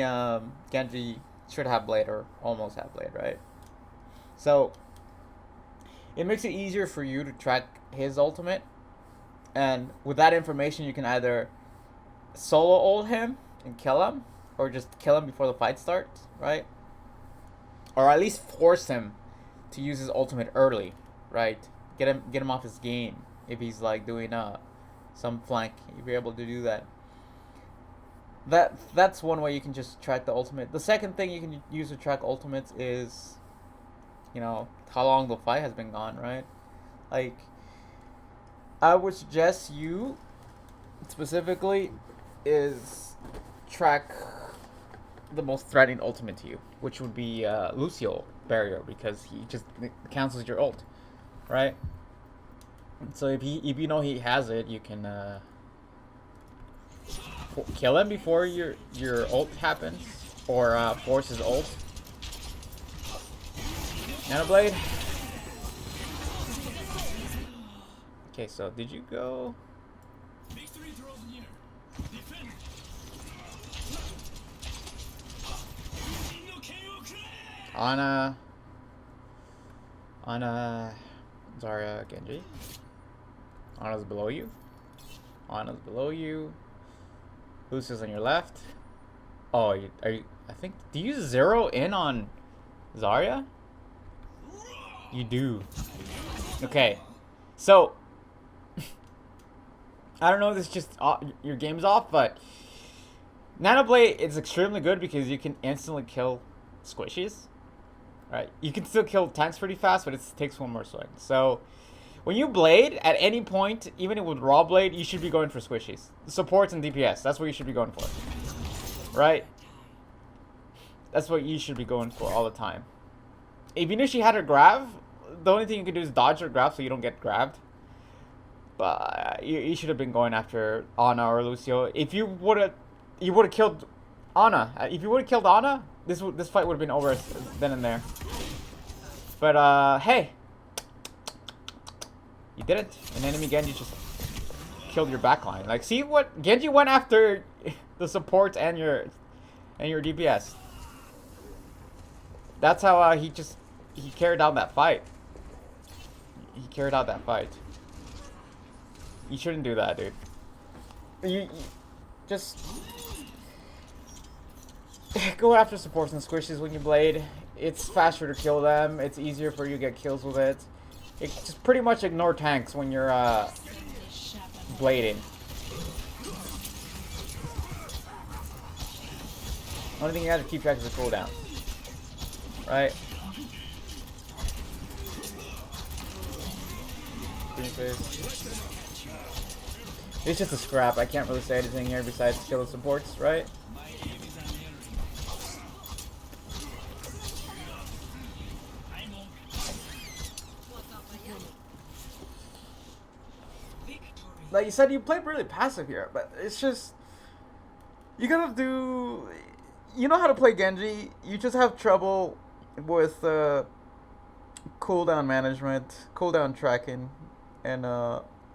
Genji should have Blade or almost have Blade, right? So it makes it easier for you to track his ultimate, and with that information you can either solo ult him and kill him, or just kill him before the fight starts, right? Or at least force him to use his ultimate early, right? Get him off his game if he's like doing some flank. You'll be able to do that. That's one way you can just track the ultimate. The second thing you can use to track ultimates is, you know, how long the fight has been gone, right? Like, I would suggest you specifically is track the most threatening ultimate to you, which would be Lucio barrier, because he just cancels your ult, right? So if you know he has it, you can kill him before your ult happens, or force his ult. Nano Blade. Okay, so did you go? Ana, Zarya, Genji. Ana's below you. Ana's below you. Lucius on your left. Oh, are you? I think. Do you zero in on Zarya? You do. Okay, so I don't know if this is just your game's off, but Nano Blade is extremely good because you can instantly kill squishies. Right, you can still kill tanks pretty fast, but it takes one more swing. So when you blade at any point, even with raw blade, you should be going for squishies, supports and DPS. That's what you should be going for, right? That's what you should be going for all the time. If you knew she had her grab, the only thing you can do is dodge her grab so you don't get grabbed. But you should have been going after Ana or Lucio. If you would have killed Ana. If you would have killed Ana, this fight would have been over then and there. But hey, you didn't. An enemy Genji just killed your backline. Like, see what Genji went after the supports and your DPS. That's how he carried out that fight. He carried out that fight. You shouldn't do that, dude. You just go after supports and squishes when you blade. It's faster to kill them. It's easier for you to get kills with it. Just pretty much ignore tanks when you're blading. Only thing you have to keep track is the cooldown. Right? It's just a scrap. I can't really say anything here besides kill the supports, right? Like you said, you played really passive here, but it's just you gotta do. You know how to play Genji. You just have trouble with cooldown management, cooldown tracking, and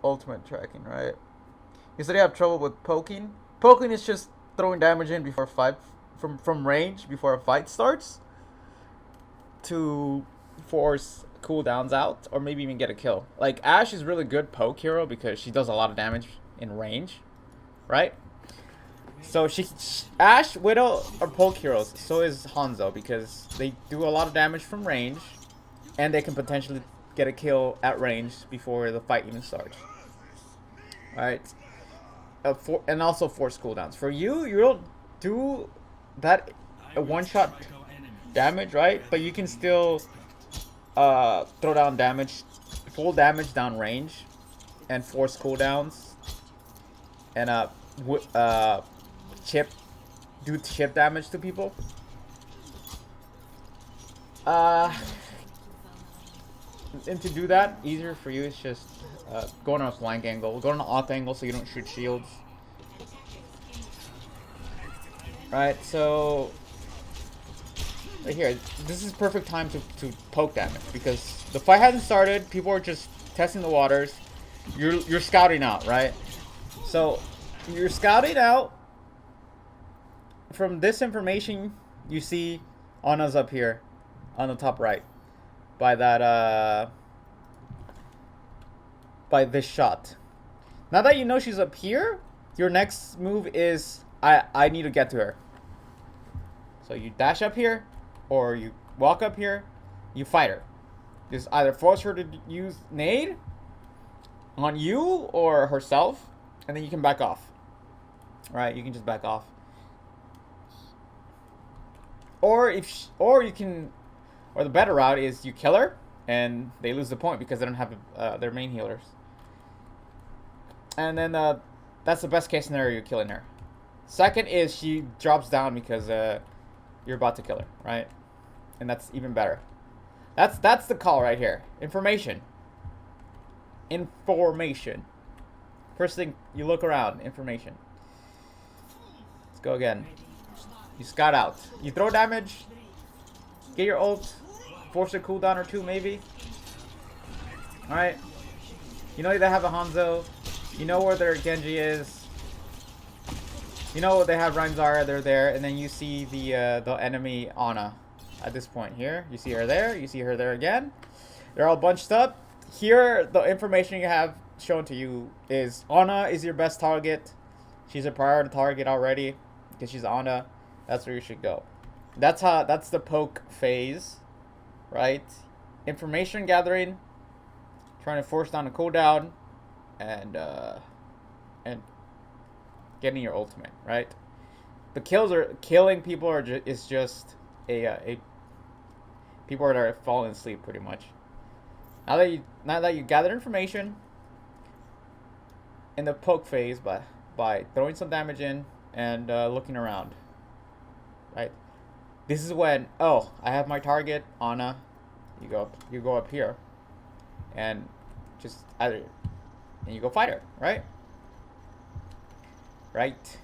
ultimate tracking, right? You said you have trouble with poking. Poking is just throwing damage in before a fight, from range before a fight starts, to force cooldowns out, or maybe even get a kill. Like Ashe is really good poke hero because she does a lot of damage in range, right? So Ashe, Widow are poke heroes. So is Hanzo because they do a lot of damage from range, and they can potentially get a kill at range before the fight even starts. Right? And also force cooldowns. For you, you don't do that one-shot damage, right? But you can still throw down damage, full damage down range, and force cooldowns, and do chip damage to people. And to do that, easier for you is just going on a flank angle, go on an off angle so you don't shoot shields. Right, so right here, this is perfect time to poke damage because the fight hasn't started. People are just testing the waters. You're scouting out, right? So you're scouting out. From this information, you see Ana's up here on the top right by that by this shot. Now that you know she's up here, your next move is I need to get to her. So you dash up here, or you walk up here, you fight her. Just either force her to use nade on you or herself, and then you can back off. Right? You can just back off. Or the better route is you kill her and they lose the point because they don't have their main healers. And then that's the best case scenario, you're killing her. Second is she drops down because you're about to kill her, right? And that's even better. That's the call right here. Information. First thing, you look around. Information. Let's go again. You scout out. You throw damage. Get your ult. Force a cooldown or two, maybe. Alright. You know they have a Hanzo. You know where their Genji is. You know they have Reinzara, they're there, and then you see the enemy Ana at this point here. You see her there, you see her there again. They're all bunched up. Here, the information you have shown to you is Ana is your best target. She's a priority target already because she's Ana. That's where you should go. That's the poke phase, right? Information gathering, trying to force down a cooldown, and getting your ultimate, right? The killing people is just a people that are falling asleep pretty much. Now that you gather information in the poke phase by throwing some damage in and looking around, right? This is when, oh, I have my target, Ana. You go up here, and just and you go fight her, right? Right.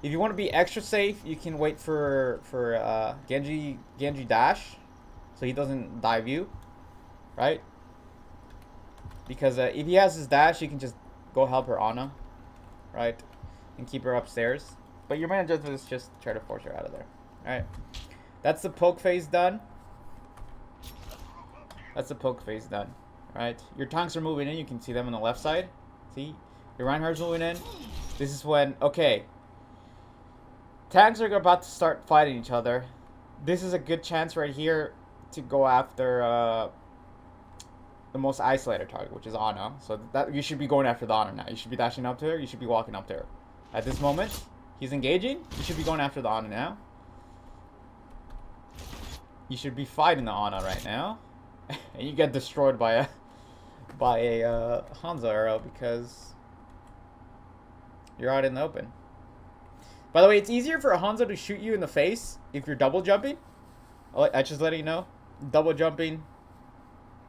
If you want to be extra safe, you can wait for Genji dash, so he doesn't dive you, right? Because if he has his dash, you can just go help her Ana, right, and keep her upstairs. But your main objective is just try to force her out of there. All right, that's the poke phase done. That's the poke phase done. All right, your tanks are moving in. You can see them on the left side. See, your Reinhardt's moving in. This is when, okay, tanks are about to start fighting each other. This is a good chance right here to go after the most isolated target, which is Ana. So that you should be going after the Ana now. You should be dashing up to her. You should be walking up to her. At this moment, he's engaging. You should be going after the Ana now. You should be fighting the Ana right now, and you get destroyed by a Hanzo arrow because you're out in the open. By the way, it's easier for a Hanzo to shoot you in the face if you're double jumping. I just letting you know, double jumping,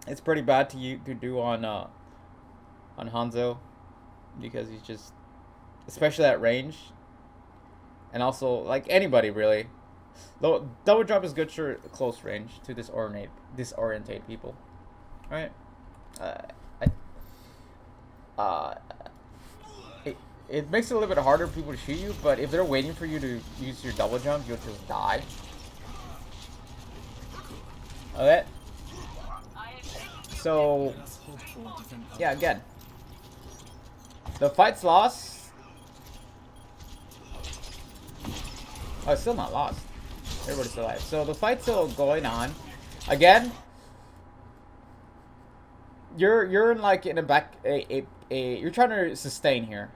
it's pretty bad to do on Hanzo because he's just, especially at range, and also like anybody really. Though double jump is good for close range to disorientate people. All right. It makes it a little bit harder for people to shoot you, but if they're waiting for you to use your double jump, you'll just die. Okay. So, yeah, again, the fight's lost. Oh, it's still not lost. Everybody's still alive. So the fight's still going on. Again, you're in like in a back you're trying to sustain here.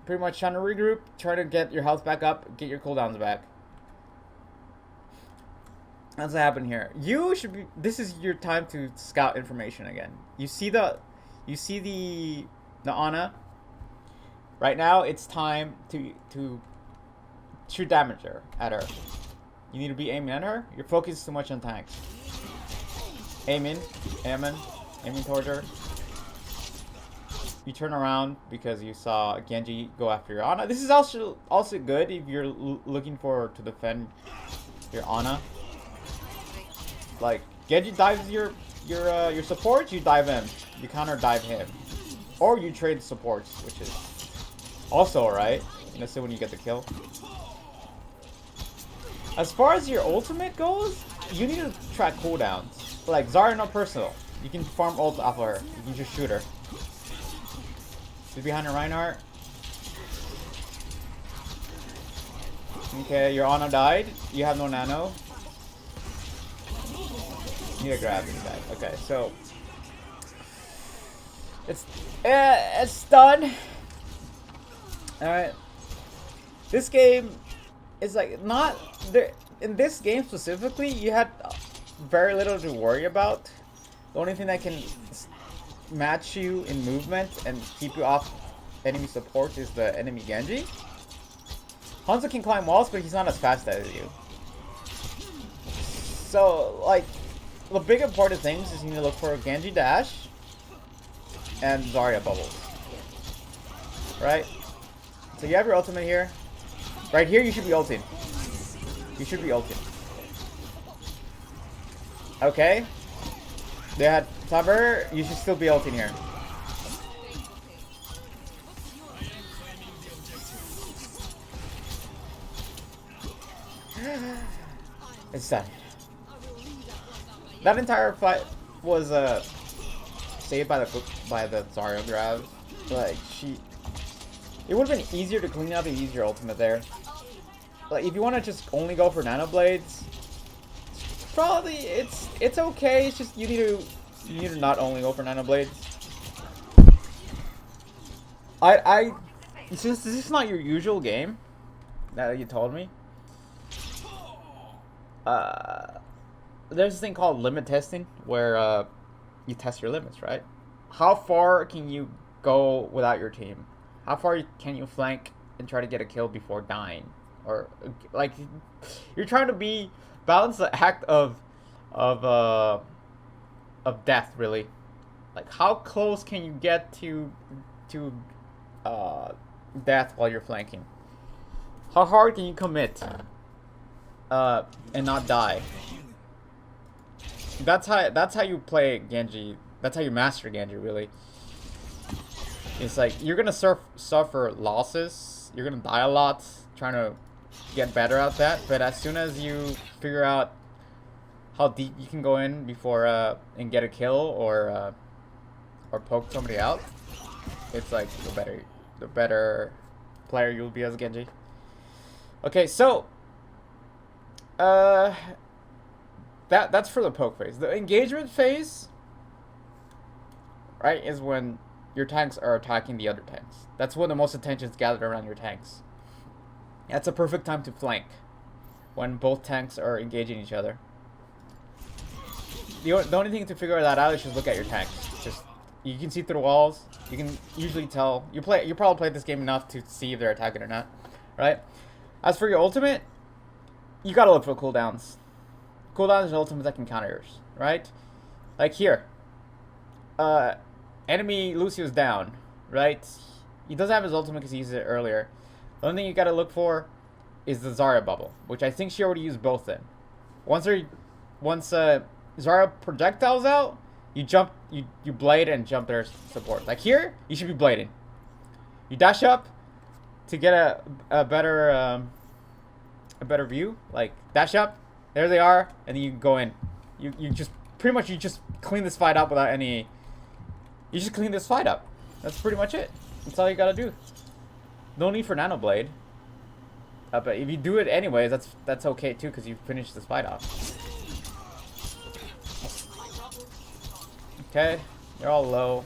Pretty much trying to regroup, trying to get your health back up, get your cooldowns back. That's what happened here. You should be. This is your time to scout information again. You see the Ana. Right now, it's time to shoot damage at her. You need to be aiming at her. You're focused too much on tanks. Aiming towards her. You turn around because you saw Genji go after your Ana. This is also good if you're looking to defend your Ana. Like Genji dives your supports, you dive him. You counter dive him, or you trade supports, which is also alright. You know, so when you get the kill. As far as your ultimate goes, you need to track cooldowns. Like Zarya, no personal. You can farm ult off of her. You can just shoot her. She's behind her Reinhardt. Okay, your Ana died. You have no nano. You need to grab this guy. Okay, so it's done. All right. This game is like not there. In this game specifically, you had very little to worry about. The only thing that can match you in movement and keep you off enemy support is the enemy Genji. Hanzo can climb walls, but he's not as fast as you. So, like, the big important things is you need to look for a Genji dash and Zarya bubbles. Right? So you have your ultimate here. Right here, you should be ulting. You should be ulting. Okay? They had Saber, you should still be ulting here. It's done. That entire fight was saved by the Zarya grab. Like it would have been easier to clean out and use your ultimate there. Like if you want to just only go for nano blades, probably it's okay. It's just you need to not only go for nano blades. Since this is not your usual game that you told me, there's this thing called limit testing where you test your limits, right? How far can you go without your team? How far can you flank and try to get a kill before dying? Or like you're trying to balance the act of death, really. Like how close can you get to death while you're flanking? How hard can you commit and not die? That's how you play Genji. That's how you master Genji, really. It's like you're gonna suffer losses. You're gonna die a lot trying to get better at that. But as soon as you figure out how deep you can go in before and get a kill or poke somebody out, it's like the better player you'll be as Genji. Okay, so that's for the poke phase. The engagement phase, right, is when your tanks are attacking the other tanks. That's when the most attention is gathered around your tanks. That's a perfect time to flank, when both tanks are engaging each other. The only thing to figure that out is just look at your tanks. You can see through the walls. You can usually tell. You probably played this game enough to see if they're attacking or not, right? As for your ultimate, you gotta look for cooldowns. Cooldowns and ultimates that can counter yours, right? Like here, enemy Lucio's down, right? He doesn't have his ultimate because he used it earlier. The only thing you gotta look for is the Zarya bubble, which I think she already used both in. Once Zarya projectiles out, you blade and jump their support. Like here, you should be blading. You dash up to get a better view. Like dash up, there they are, and then you go in. You just clean this fight up without any. You just clean this fight up. That's pretty much it. That's all you gotta do. No need for nano blade. But if you do it anyways, that's okay too, because you finished this fight off. Okay, you're all low.